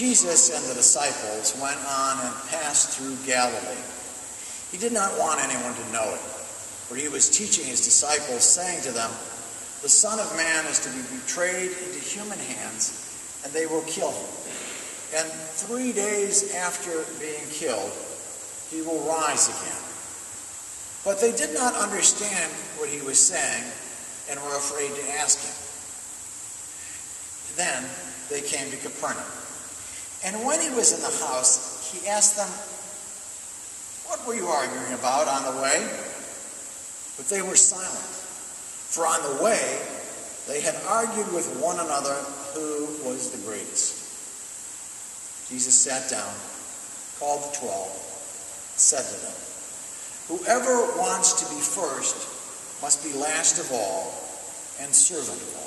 Jesus and the disciples went on and passed through Galilee. He did not want anyone to know it, for he was teaching his disciples, saying to them, "The Son of Man is to be betrayed into human hands, and they will kill him. And 3 days after being killed, he will rise again." But they did not understand what he was saying and were afraid to ask him. Then they came to Capernaum. And when he was in the house, he asked them, "What were you arguing about on the way?" But they were silent, for on the way they had argued with one another who was the greatest. Jesus sat down, called the 12, and said to them, "Whoever wants to be first must be last of all and servant of all."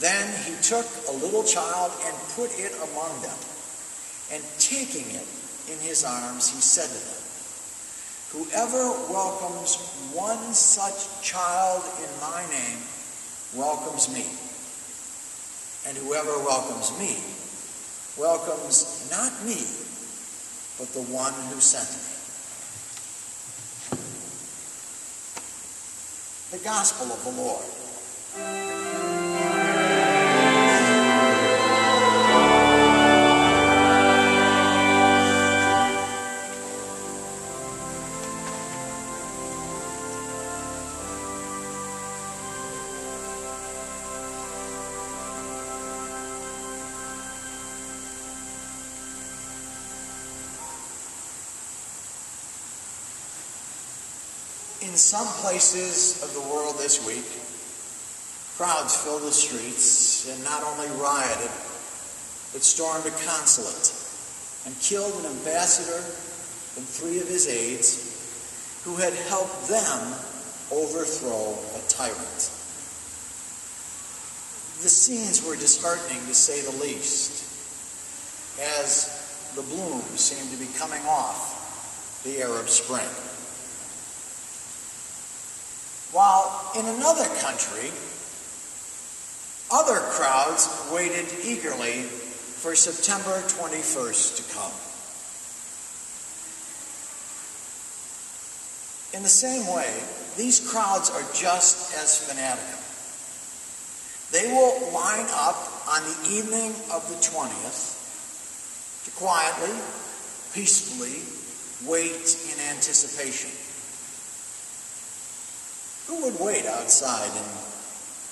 Then he took a little child and put it among them, and taking it in his arms, he said to them, "Whoever welcomes one such child in my name welcomes me. And whoever welcomes me welcomes not me, but the one who sent me." The Gospel of the Lord. In some places of the world this week, crowds filled the streets and not only rioted, but stormed a consulate and killed an ambassador and 3 of his aides who had helped them overthrow a tyrant. The scenes were disheartening, to say the least, as the bloom seemed to be coming off the Arab Spring. While in another country, other crowds waited eagerly for September 21st to come. In the same way, these crowds are just as fanatical. They will line up on the evening of the 20th to quietly, peacefully wait in anticipation. Who would wait outside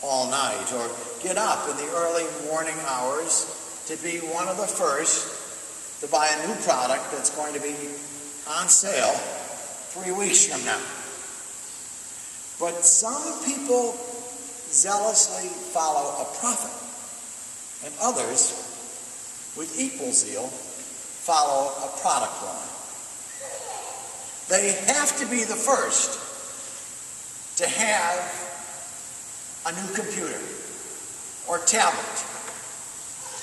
all night or get up in the early morning hours to be one of the first to buy a new product that's going to be on sale 3 weeks from now? But some people zealously follow a prophet, and others, with equal zeal, follow a product line. They have to be the first to have a new computer or tablet,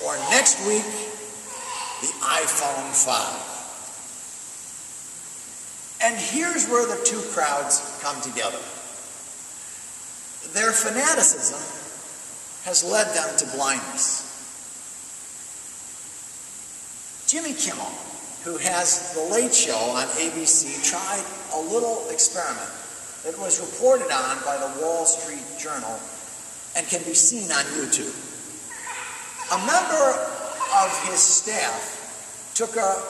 or next week, the iPhone 5. And here's where the two crowds come together. Their fanaticism has led them to blindness. Jimmy Kimmel, who has The Late Show on ABC, tried a little experiment that was reported on by the Wall Street Journal and can be seen on YouTube. A member of his staff took a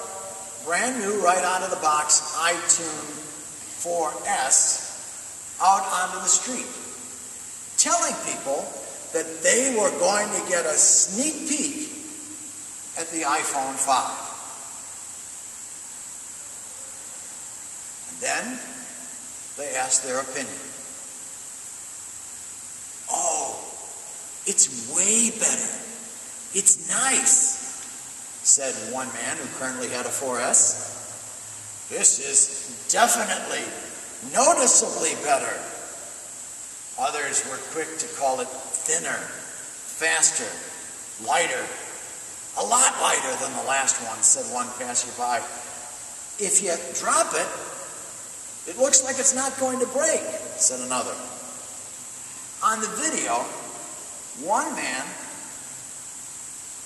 brand new, right out of the box, iTunes 4S out onto the street, telling people that they were going to get a sneak peek at the iPhone 5. And then they asked their opinion. "Oh, it's way better. It's nice," said one man who currently had a 4S. "This is definitely, noticeably better." Others were quick to call it thinner, faster, lighter. "A lot lighter than the last one," said one passerby. "If you drop it, it looks like it's not going to break," said another. On the video, one man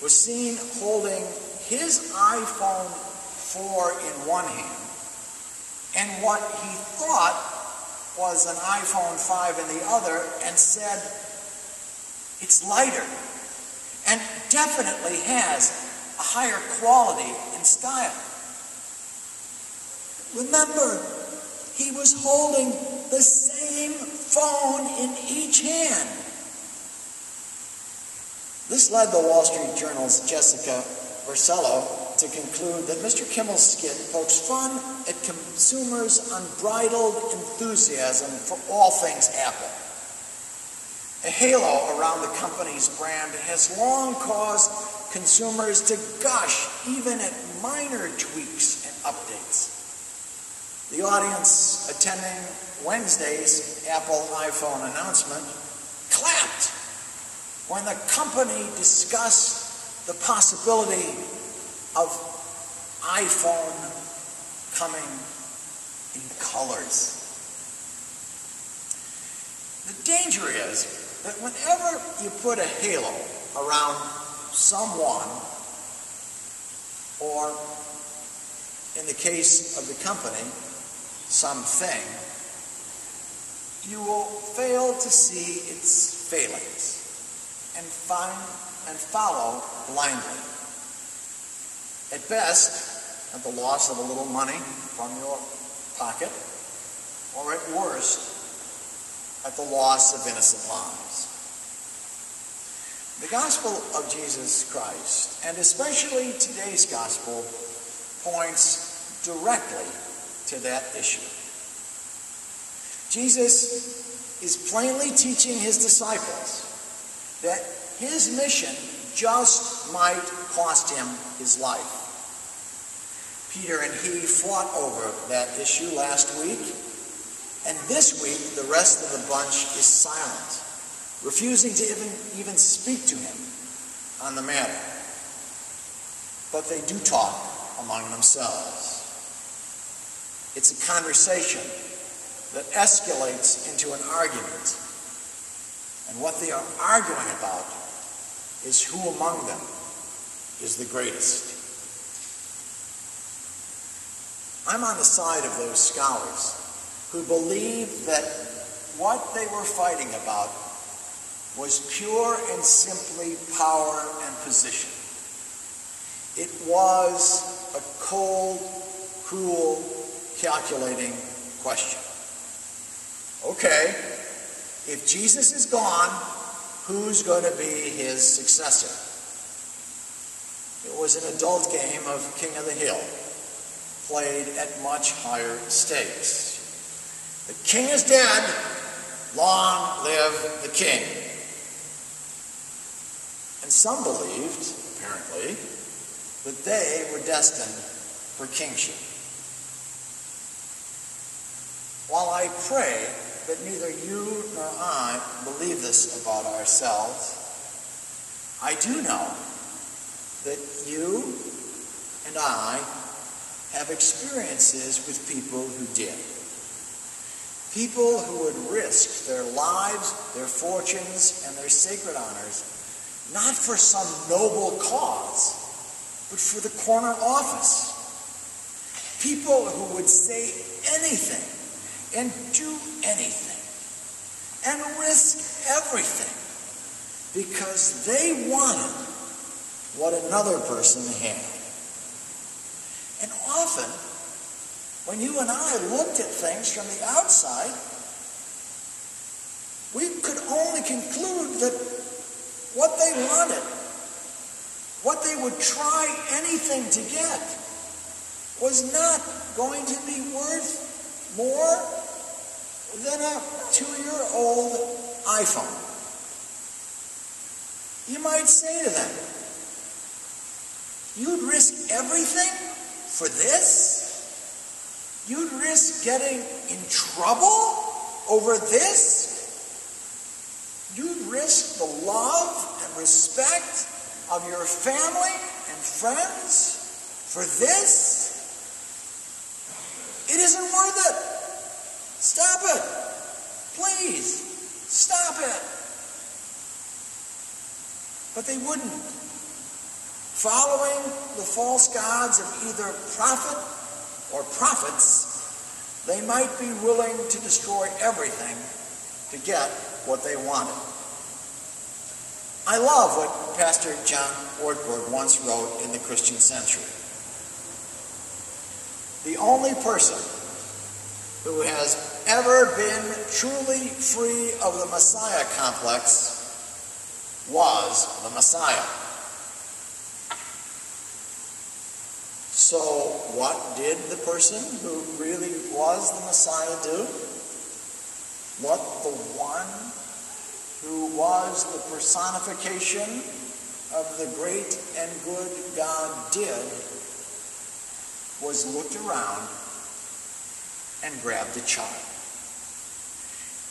was seen holding his iPhone 4 in one hand and what he thought was an iPhone 5 in the other, and said, "It's lighter and definitely has a higher quality and style." Remember, he was holding the same phone in each hand. This led the Wall Street Journal's Jessica Versello to conclude that Mr. Kimmel's skit pokes fun at consumers' unbridled enthusiasm for all things Apple. A halo around the company's brand has long caused consumers to gush even at minor tweaks and updates. The audience attending Wednesday's Apple iPhone announcement clapped when the company discussed the possibility of iPhone coming in colors. The danger is that whenever you put a halo around someone, or in the case of the company, something, you will fail to see its failings and follow blindly. At best, at the loss of a little money from your pocket, or at worst, at the loss of innocent lives. The gospel of Jesus Christ, and especially today's gospel, points directly to that issue. Jesus is plainly teaching his disciples that his mission just might cost him his life. Peter and he fought over that issue last week, and this week the rest of the bunch is silent, refusing to even speak to him on the matter. But they do talk among themselves. It's a conversation that escalates into an argument. And what they are arguing about is who among them is the greatest. I'm on the side of those scholars who believe that what they were fighting about was pure and simply power and position. It was a cold, cruel, calculating question. Okay, if Jesus is gone, who's going to be his successor? It was an adult game of King of the Hill, played at much higher stakes. The king is dead, long live the king. And some believed, apparently, that they were destined for kingship. While I pray that neither you nor I believe this about ourselves, I do know that you and I have experiences with people who did. People who would risk their lives, their fortunes, and their sacred honors, not for some noble cause, but for the corner office. People who would say anything and do anything and risk everything because they wanted what another person had. And often, when you and I looked at things from the outside, we could only conclude that what they wanted, what they would try anything to get, was not going to be worth more than a 2-year-old iPhone. You might say to them, "You'd risk everything for this? You'd risk getting in trouble over this? You'd risk the love and respect of your family and friends for this? It isn't worth it. Stop it. Please, stop it." But they wouldn't. following the false gods of either prophet or prophets, they might be willing to destroy everything to get what they wanted. I love what Pastor John Ortberg once wrote in the Christian Century. The only person who has ever been truly free of the Messiah complex was the Messiah. So what did the person who really was the Messiah do? What the one who was the personification of the great and good God did was looked around and grabbed a child.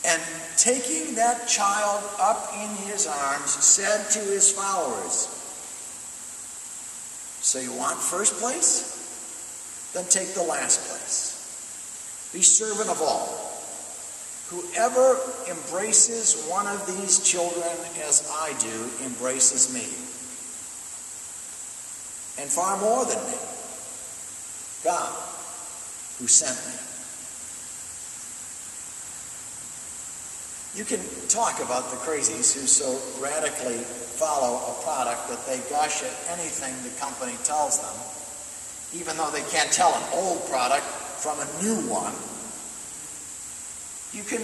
And taking that child up in his arms, said to his followers, "So you want first place? Then take the last place. Be servant of all. Whoever embraces one of these children as I do embraces me. And far more than me, God who sent me." You can talk about the crazies who so radically follow a product that they gush at anything the company tells them, even though they can't tell an old product from a new one. You can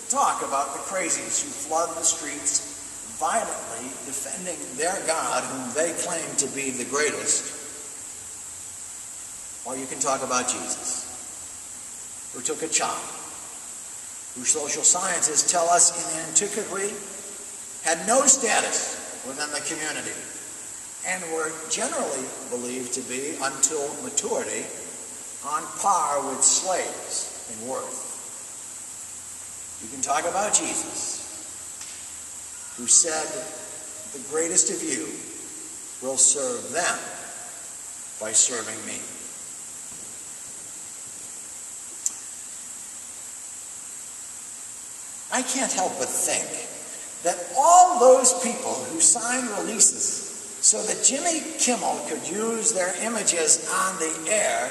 talk about the crazies who flood the streets violently defending their God whom they claim to be the greatest. Or you can talk about Jesus, who took a child, who social scientists tell us in antiquity had no status within the community and were generally believed to be, until maturity, on par with slaves in worth. You can talk about Jesus, who said, "The greatest of you will serve them by serving me." I can't help but think that all those people who signed releases so that Jimmy Kimmel could use their images on the air,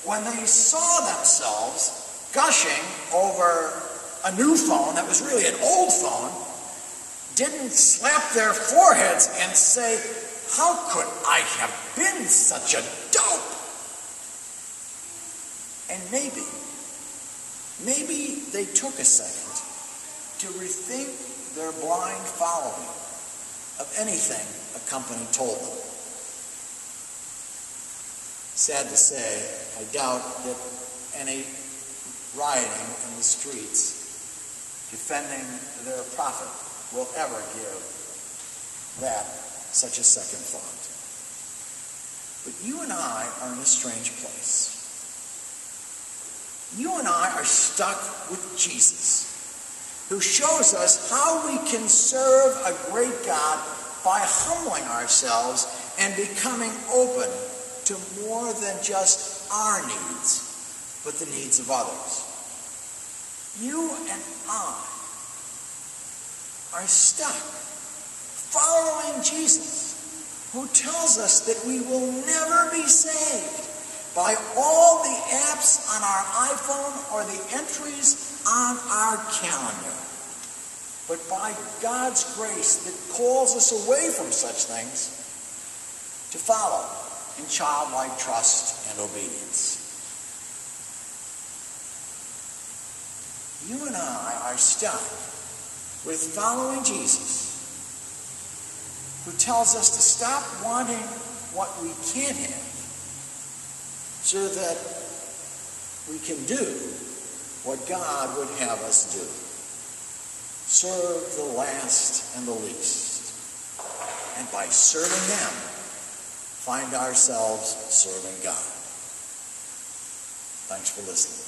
when they saw themselves gushing over a new phone that was really an old phone, didn't slap their foreheads and say, "How could I have been such a dope?" And maybe they took a second to rethink their blind following of anything a company told them. Sad to say, I doubt that any rioting in the streets defending their prophet will ever give that such a second thought. But you and I are in a strange place. You and I are stuck with Jesus, who shows us how we can serve a great God by humbling ourselves and becoming open to more than just our needs, but the needs of others. You and I are stuck following Jesus, who tells us that we will never be saved by all the apps on our iPhone or the entries on our calendar, but by God's grace that calls us away from such things to follow in childlike trust and obedience. You and I are stuck with following Jesus, who tells us to stop wanting what we can't have so that we can do what God would have us do. Serve the last and the least. And by serving them, find ourselves serving God. Thanks for listening.